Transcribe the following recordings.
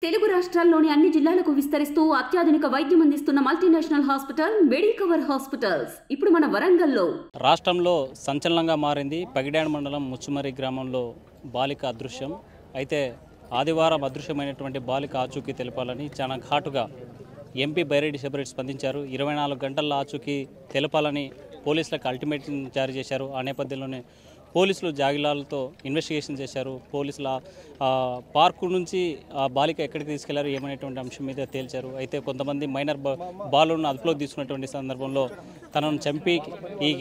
తెలుగు రాష్ట్రాల్లోని అన్ని జిల్లాలకు విస్తరిస్తూ అత్యాధునిక వైద్యం అందిస్తున్న మల్టీనేషనల్ హాస్పిటల్ మెడికవర్ హాస్పిటల్స్ ఇప్పుడు మన వరంగల్లో. రాష్ట్రంలో సంచలనంగా మారింది పగిడాడ మండలం ముచ్చుమరి గ్రామంలో బాలిక అదృశ్యం. అయితే ఆదివారం అదృశ్యమైనటువంటి బాలిక ఆచూకీ తెలపాలని చాలా ఘాటుగా ఎంపీ బైరెడ్డి శబరెడ్డి స్పందించారు. 24 గంటల్లో ఆచూకీ తెలపాలని పోలీసులకు అల్టిమేటం జారీ చేశారు. ఆ నేపథ్యంలోనే పోలీసులు జాగిలాలతో ఇన్వెస్టిగేషన్ చేశారు. పోలీసుల పార్కు నుంచి ఆ బాలిక ఎక్కడికి తీసుకెళ్లారు ఏమనేటువంటి అంశం మీద తేల్చారు. అయితే కొంతమంది మైనర్ బాలును అదుపులోకి తీసుకున్నటువంటి సందర్భంలో తనను చంపి ఈ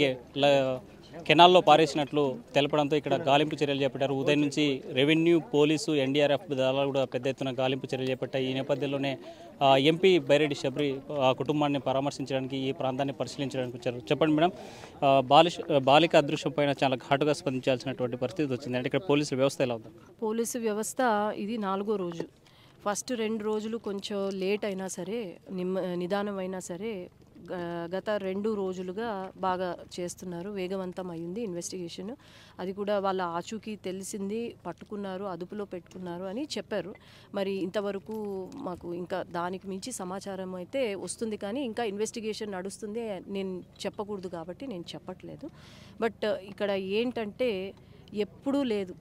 కెనాల్లో పారేసినట్లు తెలపడంతో ఇక్కడ గాలింపు చర్యలు చేపట్టారు. ఉదయం నుంచి రెవెన్యూ, పోలీసు, ఎన్డీఆర్ఎఫ్ దళాలు కూడా పెద్ద ఎత్తున గాలింపు చర్యలు చేపట్టాయి. ఈ నేపథ్యంలోనే ఎంపీ బైరెడ్డి శబరి ఆ కుటుంబాన్ని పరామర్శించడానికి, ఈ ప్రాంతాన్ని పరిశీలించడానికి వచ్చారు. చెప్పండి మేడం, బాలిక అదృశ్యం పైన చాలా ఘాటుగా స్పందించాల్సినటువంటి పరిస్థితి వచ్చింది. అంటే ఇక్కడ పోలీసుల వ్యవస్థ ఎలా ఉంది? పోలీసు వ్యవస్థ ఇది 4వ రోజు. ఫస్ట్ 2 రోజులు కొంచెం లేట్ అయినా సరే, నిదానం అయినా సరే, గత 2 రోజులుగా బాగా చేస్తున్నారు. వేగవంతం అయింది ఇన్వెస్టిగేషన్. అది కూడా వాళ్ళ ఆచూకీ తెలిసింది, పట్టుకున్నారు, అదుపులో పెట్టుకున్నారు అని చెప్పారు. మరి ఇంతవరకు మాకు ఇంకా దానికి మించి సమాచారం అయితే వస్తుంది, కానీ ఇంకా ఇన్వెస్టిగేషన్ నడుస్తుంది. నేను చెప్పకూడదు కాబట్టి నేను చెప్పట్లేదు. బట్ ఇక్కడ ఏంటంటే ఎప్పుడూ లేదు,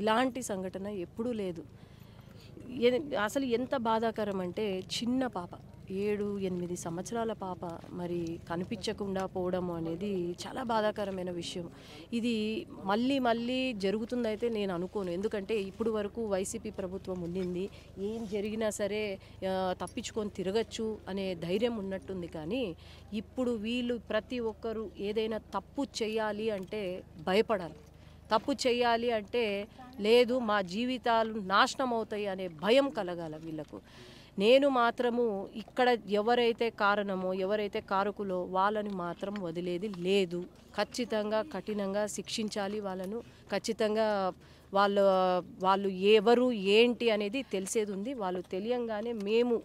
ఇలాంటి సంఘటన ఎప్పుడూ లేదు. అసలు ఎంత బాధాకరం అంటే చిన్న పాప, 7-8 సంవత్సరాల పాప మరి కనిపించకుండా పోవడం అనేది చాలా బాధాకరమైన విషయం. ఇది మళ్ళీ జరుగుతుందైతే నేను అనుకోను. ఎందుకంటే ఇప్పుడు వరకు వైసీపీ ప్రభుత్వం ఉండింది, ఏం జరిగినా సరే తప్పించుకొని తిరగచ్చు అనే ధైర్యం ఉన్నట్టుంది. కానీ ఇప్పుడు వీళ్ళు ప్రతి ఒక్కరూ ఏదైనా తప్పు చేయాలి అంటే భయపడాలి. తప్పు చేయాలి అంటే లేదు, మా జీవితాలు నాశనం అవుతాయి అనే భయం కలగాల వీళ్ళకు. నేను మాత్రము ఇక్కడ ఎవరైతే కారణమో, ఎవరైతే కారకులో వాళ్ళని మాత్రం వదిలేది లేదు. ఖచ్చితంగా కఠినంగా శిక్షించాలి వాళ్ళను. ఖచ్చితంగా వాళ్ళు ఎవరు ఏంటి అనేది తెలిసేది ఉంది. వాళ్ళు తెలియంగానే మేము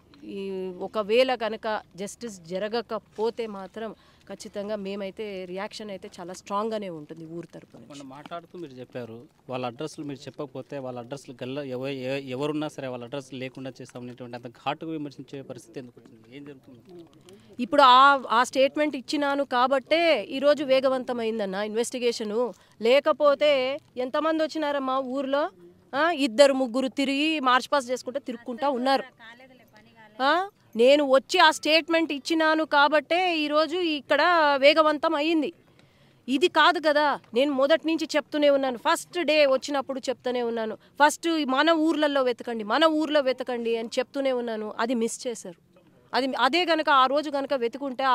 ఒకవేళ కనుక జస్టిస్ జరగకపోతే మాత్రం ఖచ్చితంగా మేమైతే రియాక్షన్ అయితే చాలా స్ట్రాంగ్గానే ఉంటుంది ఊరు తరపున. మనం మాట్లాడుతూ మీరు చెప్పారు, వాళ్ళ అడ్రస్లు మీరు చెప్పకపోతే వాళ్ళ అడ్రస్లు ఎవరున్నా సరే వాళ్ళ అడ్రస్ లేకుండా చేస్తామనేటువంటి అంత ఘాటుగా విమర్శించే పరిస్థితి ఎందుకు వచ్చింది? ఏం జరుగుతుంది? ఇప్పుడు ఆ స్టేట్మెంట్ ఇచ్చినాను కాబట్టే ఈరోజు వేగవంతమైందన్న ఇన్వెస్టిగేషను. లేకపోతే ఎంతమంది వచ్చినారమ్మా ఊర్లో, 2-3 తిరిగి మార్చ్ పాస్ చేసుకుంటూ తిరుక్కుంటూ ఉన్నారు. నేను వచ్చి ఆ స్టేట్మెంట్ ఇచ్చినాను కాబట్టే ఈరోజు ఇక్కడ వేగవంతం అయ్యింది. ఇది కాదు కదా, నేను మొదటి నుంచి చెప్తూనే ఉన్నాను. ఫస్ట్ డే వచ్చినప్పుడు చెప్తూనే ఉన్నాను, ఫస్ట్ మన ఊర్లలో వెతకండి అని చెప్తూనే ఉన్నాను. అది మిస్ చేశారు. అదే కనుక ఆ రోజు కనుక వెతుకుంటే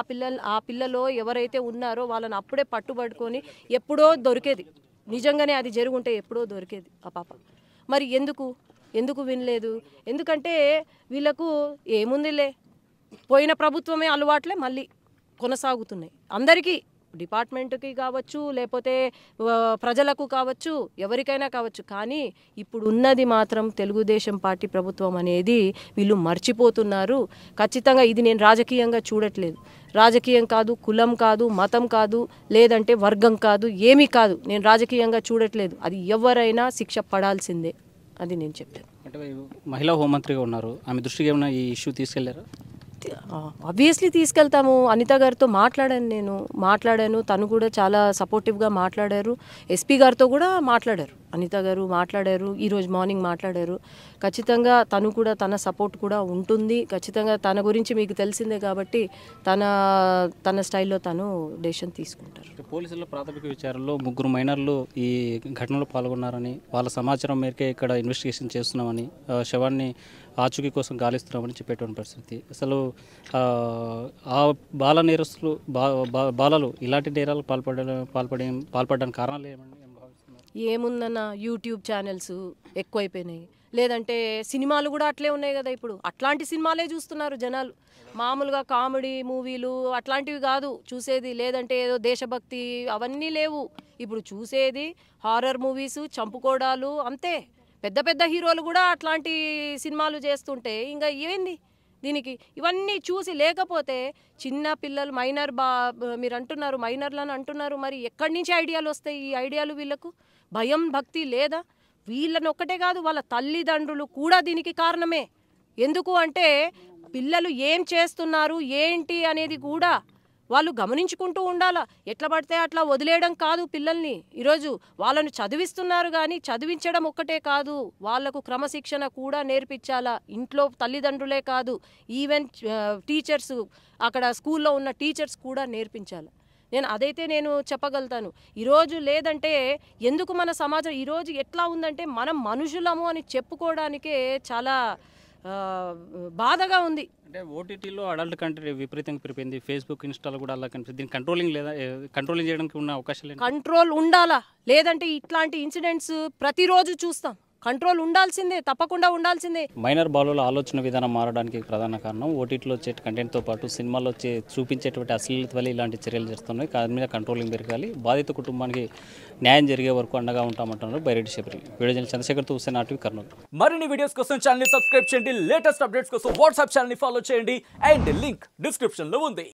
ఆ పిల్లలో ఎవరైతే ఉన్నారో వాళ్ళని అప్పుడే పట్టుబడుకొని ఎప్పుడో దొరికేది. నిజంగానే అది జరుగుంటే ఎప్పుడో దొరికేది ఆ పాప. మరి ఎందుకు వినలేదు? ఎందుకంటే వీళ్ళకు ఏముందిలే, పోయిన ప్రభుత్వమే అలవాట్లే మళ్ళీ కొనసాగుతున్నాయి. అందరికీ, డిపార్ట్మెంట్కి కావచ్చు, లేకపోతే ప్రజలకు కావచ్చు, ఎవరికైనా కావచ్చు. కానీ ఇప్పుడు ఉన్నది మాత్రం తెలుగుదేశం పార్టీ ప్రభుత్వం అనేది వీళ్ళు మర్చిపోతున్నారు. ఖచ్చితంగా ఇది నేను రాజకీయంగా చూడట్లేదు. రాజకీయం కాదు, కులం కాదు, మతం కాదు, లేదంటే వర్గం కాదు, ఏమీ కాదు. నేను రాజకీయంగా చూడట్లేదు. అది ఎవరైనా శిక్ష పడాల్సిందే, అది నేను చెప్పాను. అంటే మహిళా హోంమంత్రిగా ఉన్నారు, ఆమె దృష్టికి ఏమైనా ఈ ఇష్యూ తీసుకెళ్లారా? ఆబ్వియస్లీ తీసుకెళ్తాము. అనిత గారితో మాట్లాడాను. తను కూడా చాలా సపోర్టివ్గా మాట్లాడారు. ఎస్పీ గారితో కూడా మాట్లాడారు, అనిత గారు మాట్లాడారు, ఈరోజు మార్నింగ్ మాట్లాడారు. ఖచ్చితంగా తను కూడా, తన సపోర్ట్ కూడా ఉంటుంది. ఖచ్చితంగా తన గురించి మీకు తెలిసిందే కాబట్టి తన స్టైల్లో తను డెసిషన్ తీసుకుంటారు. పోలీసుల ప్రాథమిక విచారణలో 3 మైనర్లు ఈ ఘటనలో పాల్గొన్నారని, వాళ్ళ సమాచారం మేరకే ఇక్కడ ఇన్వెస్టిగేషన్ చేస్తున్నామని, శవాన్ని ఆచూకీ కోసం గాలిస్తున్నామని చెప్పేటువంటి పరిస్థితి. అసలు ఆ బాల నేరస్తులు, బాలలు ఇలాంటి నేరాలు పాల్పడడానికి కారణాలు ఏమండి? ఏముందన్న, యూట్యూబ్ ఛానల్స్ ఎక్కువైపోయినాయి, లేదంటే సినిమాలు కూడా అట్లే ఉన్నాయి కదా. ఇప్పుడు అట్లాంటి సినిమాలే చూస్తున్నారు జనాలు. మామూలుగా కామెడీ మూవీలు అట్లాంటివి కాదు చూసేది, లేదంటే ఏదో దేశభక్తి అవన్నీ లేవు. ఇప్పుడు చూసేది హారర్ మూవీస్, చంపుకోవడాలు అంతే. పెద్ద హీరోలు కూడా అట్లాంటి సినిమాలు చేస్తుంటే ఇంకా ఏంది దీనికి? ఇవన్నీ చూసి, లేకపోతే చిన్న పిల్లలు మీరు అంటున్నారు మైనర్లను అంటున్నారు, మరి ఎక్కడి నుంచి ఐడియాలు వస్తాయి? ఈ ఐడియాలు వీళ్ళకు భయం భక్తి లేదా? వీళ్ళని ఒక్కటే కాదు, వాళ్ళ తల్లిదండ్రులు కూడా దీనికి కారణమే. ఎందుకు అంటే పిల్లలు ఏం చేస్తున్నారు ఏంటి అనేది కూడా వాళ్ళు గమనించుకుంటూ ఉండాలా. ఎట్లా పడితే అట్లా వదిలేయడం కాదు పిల్లల్ని. ఈరోజు వాళ్ళను చదివిస్తున్నారు కానీ చదివించడం ఒక్కటే కాదు, వాళ్ళకు క్రమశిక్షణ కూడా నేర్పించాలా. ఇంట్లో తల్లిదండ్రులే కాదు, ఈవెన్ టీచర్స్, అక్కడ స్కూల్లో ఉన్న టీచర్స్ కూడా నేర్పించాలి. నేను చెప్పగలుగుతాను. ఈరోజు లేదంటే ఎందుకు మన సమాజం ఈరోజు ఎట్లా ఉందంటే మనం మనుషులము అని చెప్పుకోవడానికే చాలా బాధగా ఉంది. అంటే ఓటీటీలో అడల్ట్ కంటెంట్ విపరీతంగా పెరిగింది. ఫేస్బుక్, ఇన్స్టాలో కూడా అలా కనిపిస్తుంది. దీన్ని కంట్రోలింగ్ లేదా, కంట్రోలింగ్ చేయడానికి ఉన్న అవకాశాలు ఏంటి? కంట్రోల్ ఉండాలా, లేదంటే ఇట్లాంటి ఇన్సిడెంట్స్ ప్రతిరోజు చూస్తాం. కంట్రోల్ ఉండాల్సిందే, తప్పకుండా ఉండాల్సిందే. మైనర్ బాలుల ఆలోచన విధానం మారడానికి ప్రధాన కారణం ఓటీటీలో వచ్చే కంటెంట్తో పాటు సినిమాల్లో చూపించేటువంటి అశ్లీలత వల్ల ఇలాంటి చర్యలు చేస్తున్నాయి. దాని మీద కంట్రోలింగ్ పెరగాలి. బాధిత కుటుంబానికి న్యాయం జరిగే వరకు అండగా ఉంటామంటున్నారు బైరెడ్డి శబరి. వీడియో జర్నలిస్ట్ చంద్రశేఖర్తో హుస్సేన్, RTV, కర్నూలు. మరిన్ని వీడియోస్ కోసం ఛానల్ ని సబ్స్క్రైబ్ చేయండి. లేటెస్ట్ అప్డేట్స్ కోసం వాట్సాప్ ఛానల్ ని ఫాలో చేయండి. అండ్ లింక్ డిస్క్రిప్షన్ లో ఉంది.